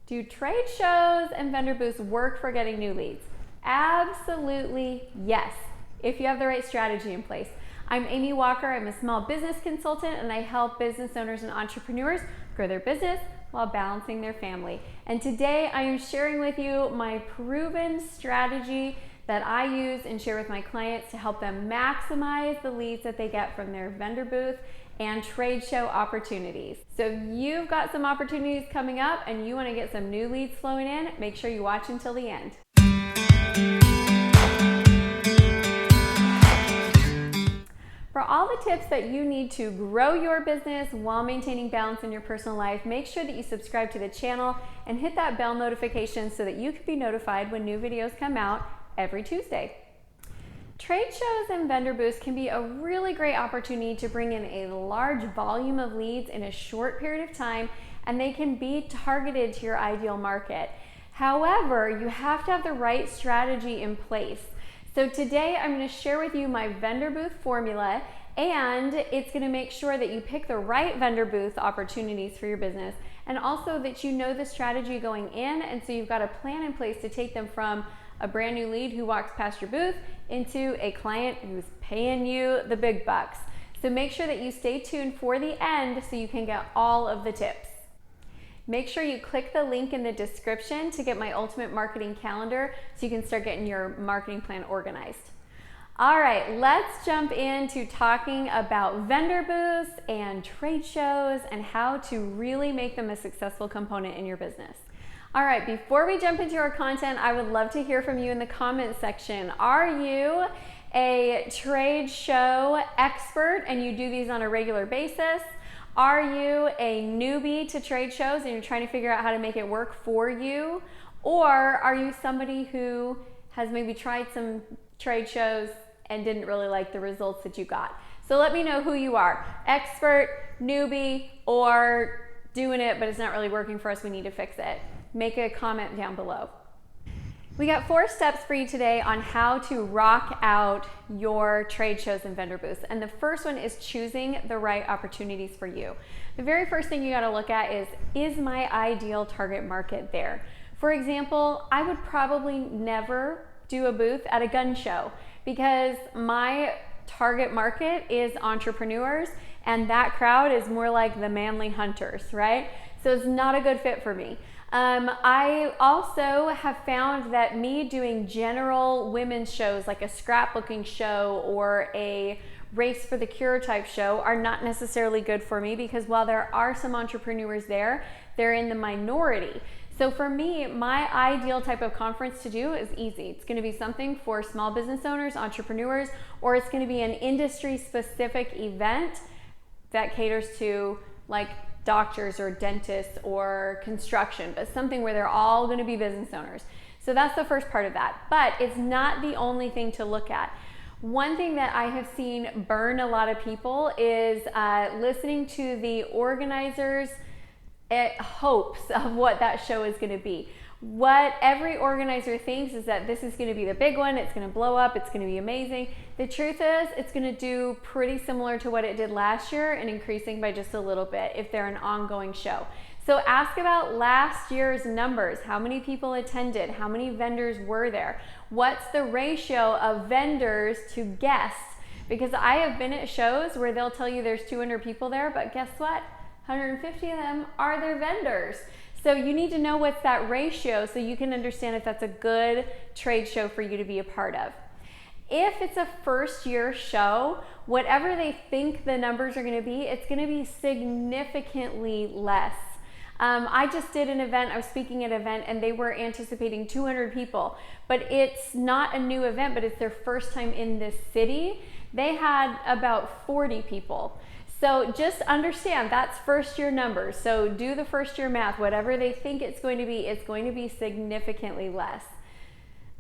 Do trade shows and vendor booths work for getting new leads? Absolutely yes, if you have the right strategy in place. I'm Amy Walker. I'm a small business consultant, and I help business owners and entrepreneurs grow their business while balancing their family. And today I am sharing with you my proven strategy that I use and share with my clients to help them maximize the leads that they get from their vendor booth and trade show opportunities. So if you've got some opportunities coming up and you want to get some new leads flowing in, make sure you watch until the end. For all the tips that you need to grow your business while maintaining balance in your personal life, make sure that you subscribe to the channel and hit that bell notification so that you can be notified when new videos come out every Tuesday. Trade shows and vendor booths can be a really great opportunity to bring in a large volume of leads in a short period of time, and they can be targeted to your ideal market. However, you have to have the right strategy in place. So today I'm going to share with you my vendor booth formula, and it's going to make sure that you pick the right vendor booth opportunities for your business, and also that you know the strategy going in, and so you've got a plan in place to take them from a brand new lead who walks past your booth into a client who's paying you the big bucks. So make sure that you stay tuned for the end so you can get all of the tips. Make sure you click the link in the description to get my ultimate marketing calendar so you can start getting your marketing plan organized. All right, let's jump into talking about vendor booths and trade shows and how to really make them a successful component in your business. All right, before we jump into our content, I would love to hear from you in the comment section. Are you a trade show expert and you do these on a regular basis? Are you a newbie to trade shows and you're trying to figure out how to make it work for you? Or are you somebody who has maybe tried some trade shows and didn't really like the results that you got? So let me know who you are. Expert, newbie, or doing it but it's not really working for us, we need to fix it. Make a comment down below. We got 4 steps for you today on how to rock out your trade shows and vendor booths. And the first one is choosing the right opportunities for you. The very first thing you got to look at is my ideal target market there? For example, I would probably never do a booth at a gun show because my target market is entrepreneurs, and that crowd is more like the manly hunters, right? So it's not a good fit for me. I also have found that me doing general women's shows like a scrapbooking show or a race for the cure type show are not necessarily good for me because while there are some entrepreneurs there, they're in the minority. So for me, my ideal type of conference to do is easy. It's going to be something for small business owners, entrepreneurs, or it's going to be an industry specific event that caters to like doctors or dentists or construction, but something where they're all going to be business owners. So that's the first part of that, but it's not the only thing to look at. One thing that I have seen burn a lot of people is listening to the organizers' hopes of what that show is going to be. What every organizer thinks is that this is going to be the big one, it's going to blow up, it's going to be amazing. The truth is it's going to do pretty similar to what it did last year and increasing by just a little bit if they're an ongoing show. So ask about last year's numbers. How many people attended? How many vendors were there? What's the ratio of vendors to guests? Because I have been at shows where they'll tell you there's 200 people there, but guess what? 150 of them are their vendors. So you need to know what's that ratio so you can understand if that's a good trade show for you to be a part of. If it's a first year show, whatever they think the numbers are going to be, it's going to be significantly less. I just did an event, I was speaking at an event, and they were anticipating 200 people, but it's not a new event, but it's their first time in this city. They had about 40 people. So just understand that's first year numbers. So do the first year math. Whatever they think it's going to be significantly less.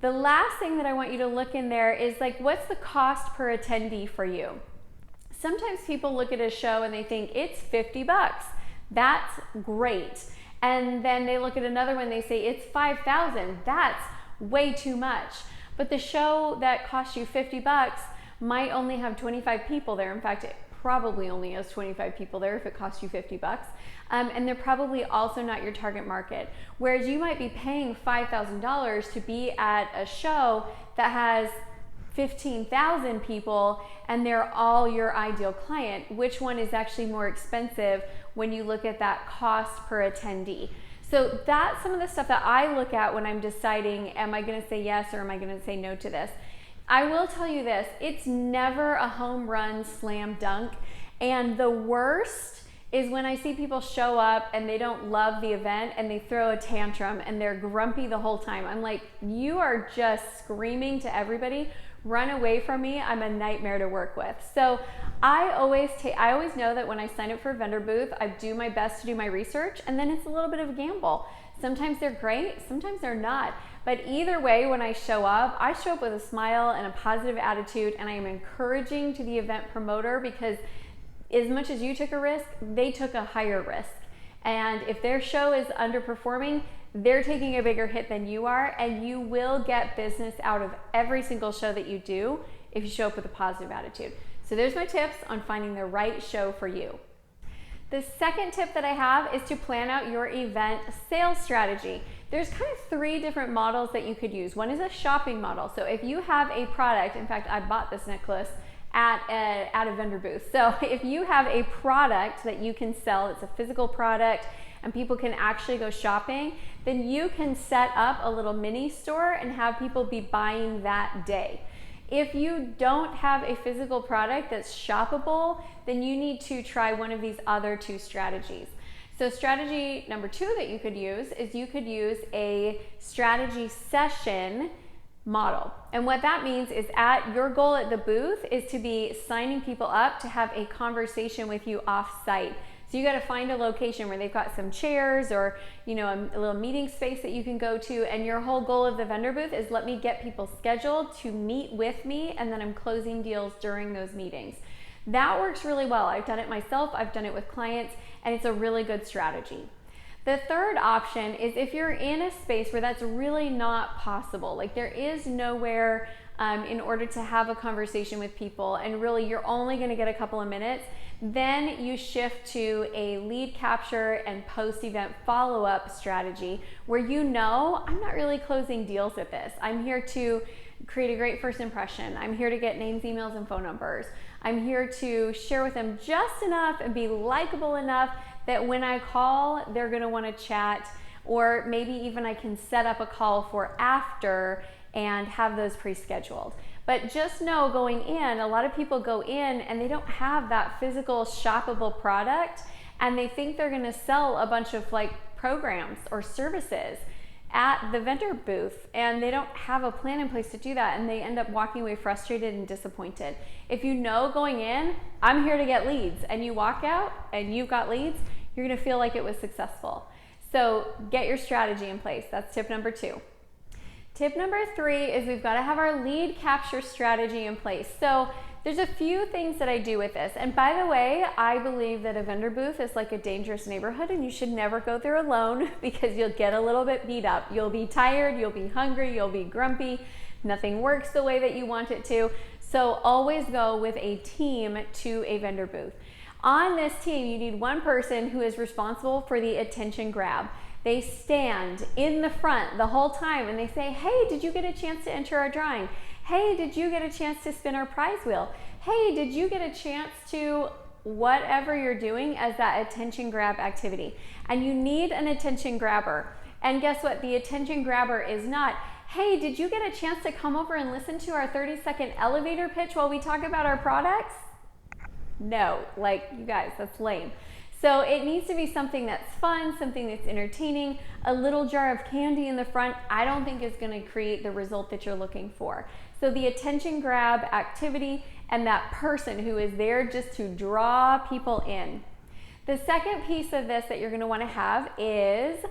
The last thing that I want you to look in there is like, what's the cost per attendee for you? Sometimes people look at a show and they think it's 50 bucks. That's great. And then they look at another one, they say it's 5,000. That's way too much. But the show that costs you 50 bucks might only have 25 people there. In fact, it probably only has 25 people there if it costs you 50 bucks. And they're probably also not your target market. Whereas you might be paying $5,000 to be at a show that has 15,000 people and they're all your ideal client. Which one is actually more expensive when you look at that cost per attendee? So that's some of the stuff that I look at when I'm deciding, am I going to say yes or am I going to say no to this? I will tell you this, it's never a home run slam dunk. And the worst is when I see people show up and they don't love the event and they throw a tantrum and they're grumpy the whole time. I'm like, you are just screaming to everybody, run away from me, I'm a nightmare to work with. So I always know that when I sign up for a vendor booth, I do my best to do my research, and then it's a little bit of a gamble. Sometimes they're great, sometimes they're not. But either way, when I show up with a smile and a positive attitude, and I am encouraging to the event promoter, because as much as you took a risk, they took a higher risk. And if their show is underperforming, they're taking a bigger hit than you are, and you will get business out of every single show that you do if you show up with a positive attitude. So there's my tips on finding the right show for you. The second tip that I have is to plan out your event sales strategy. There's kind of 3 different models that you could use. One is a shopping model. So if you have a product, in fact, I bought this necklace at a vendor booth. So if you have a product that you can sell, it's a physical product, and people can actually go shopping, then you can set up a little mini store and have people be buying that day. If you don't have a physical product that's shoppable, then you need to try one of these other 2 strategies. So strategy number 2 that you could use is you could use a strategy session model. And what that means is your goal at the booth is to be signing people up to have a conversation with you off site. So you got to find a location where they've got some chairs or, a little meeting space that you can go to. And your whole goal of the vendor booth is, let me get people scheduled to meet with me, and then I'm closing deals during those meetings. That works really well. I've done it myself, I've done it with clients, and it's a really good strategy. The third option is if you're in a space where that's really not possible, like there is nowhere in order to have a conversation with people, and really you're only going to get a couple of minutes, then you shift to a lead capture and post-event follow-up strategy where I'm not really closing deals with this. I'm here to create a great first impression. I'm here to get names, emails, and phone numbers. I'm here to share with them just enough and be likable enough that when I call, they're going to want to chat, or maybe even I can set up a call for after and have those pre-scheduled. But just know, going in, a lot of people go in and they don't have that physical shoppable product, and they think they're going to sell a bunch of programs or services at the vendor booth, and they don't have a plan in place to do that, and they end up walking away frustrated and disappointed. If you know going in, I'm here to get leads, and you walk out and you've got leads, you're going to feel like it was successful. So get your strategy in place. That's tip number 2. Tip number 3 is we've got to have our lead capture strategy in place. So there's a few things that I do with this. And by the way, I believe that a vendor booth is like a dangerous neighborhood, and you should never go there alone because you'll get a little bit beat up. You'll be tired, you'll be hungry, you'll be grumpy. Nothing works the way that you want it to. So always go with a team to a vendor booth. On this team, you need one person who is responsible for the attention grab. They stand in the front the whole time and they say, hey, did you get a chance to enter our drawing? Hey, did you get a chance to spin our prize wheel? Hey, did you get a chance to whatever you're doing as that attention grab activity? And you need an attention grabber. And guess what? The attention grabber is not, hey, did you get a chance to come over and listen to our 30-second elevator pitch while we talk about our products? No, you guys, that's lame. So it needs to be something that's fun, something that's entertaining. A little jar of candy in the front, I don't think is going to create the result that you're looking for. So the attention grab activity and that person who is there just to draw people in. The second piece of this that you're going to want to have is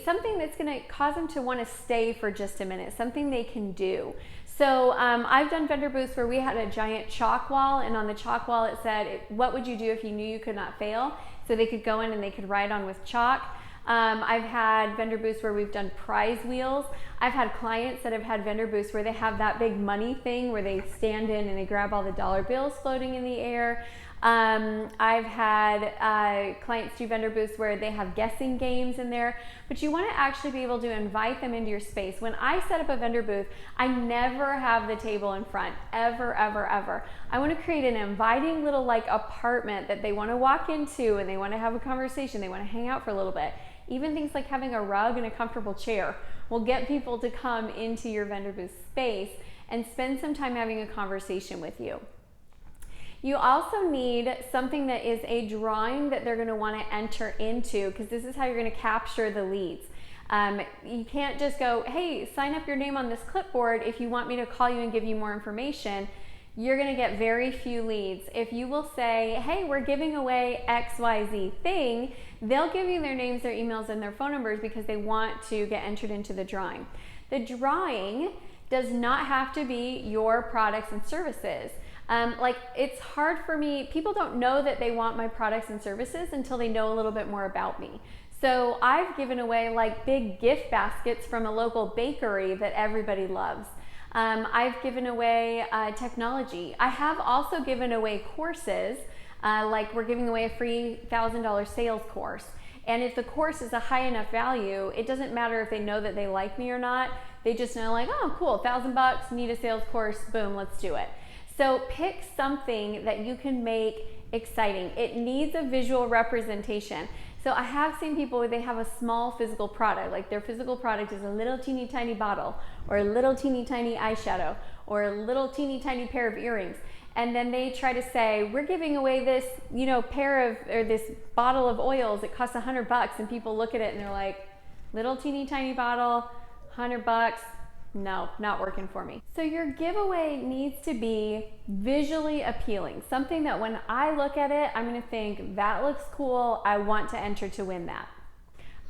something that's going to cause them to want to stay for just a minute, something they can do. So I've done vendor booths where we had a giant chalk wall, and on the chalk wall it said, what would you do if you knew you could not fail? So they could go in and they could write on with chalk. I've had vendor booths where we've done prize wheels. I've had clients that have had vendor booths where they have that big money thing where they stand in and they grab all the dollar bills floating in the air. I've had clients do vendor booths where they have guessing games in there, but you want to actually be able to invite them into your space. When I set up a vendor booth, I never have the table in front, ever, ever, ever. I want to create an inviting little like apartment that they want to walk into and they want to have a conversation, they want to hang out for a little bit. Even things like having a rug and a comfortable chair will get people to come into your vendor booth space and spend some time having a conversation with you. You also need something that is a drawing that they're going to want to enter into, because this is how you're going to capture the leads. You can't just go, hey, sign up your name on this clipboard if you want me to call you and give you more information. You're going to get very few leads. If you will say, hey, we're giving away XYZ thing, they'll give you their names, their emails, and their phone numbers because they want to get entered into the drawing. The drawing does not have to be your products and services. Like, it's hard for me, people don't know that they want my products and services until they know a little bit more about me. So I've given away like big gift baskets from a local bakery that everybody loves. I've given away technology. I have also given away courses, like we're giving away a free $1,000 sales course. And if the course is a high enough value, it doesn't matter if they know that they like me or not. They just know like, oh, cool, $1,000, need a sales course, boom, let's do it. So pick something that you can make exciting. It needs a visual representation. So I have seen people where they have a small physical product, like their physical product is a little teeny tiny bottle, or a little teeny tiny eyeshadow, or a little teeny tiny pair of earrings. And then they try to say, we're giving away this, you know, this bottle of oils, it costs $100, and people look at it and they're like, little teeny tiny bottle, $100, no, not working for me. So your giveaway needs to be visually appealing, something that when I look at it, I'm gonna think, that looks cool, I want to enter to win that.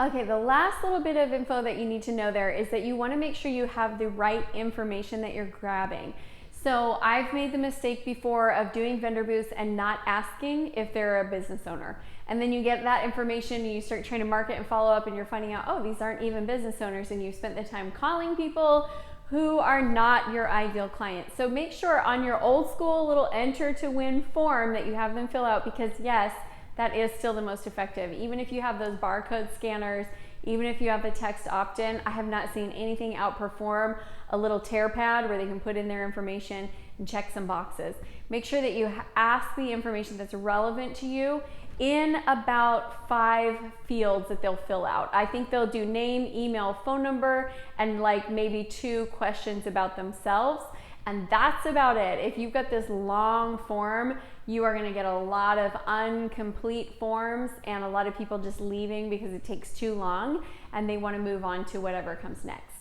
Okay, the last little bit of info that you need to know there is that you wanna make sure you have the right information that you're grabbing. So I've made the mistake before of doing vendor booths and not asking if they're a business owner. And then you get that information and you start trying to market and follow up and you're finding out, oh, these aren't even business owners, and you've spent the time calling people who are not your ideal client. So make sure on your old school little enter to win form that you have them fill out, because yes, that is still the most effective. Even if you have those barcode scanners, even if you have the text opt-in, I have not seen anything outperform a little tear pad where they can put in their information and check some boxes. Make sure that you ask the information that's relevant to you in about 5 fields that they'll fill out. I think they'll do name, email, phone number, and like maybe 2 questions about themselves. And that's about it. If you've got this long form, you are gonna get a lot of incomplete forms and a lot of people just leaving because it takes too long and they wanna move on to whatever comes next.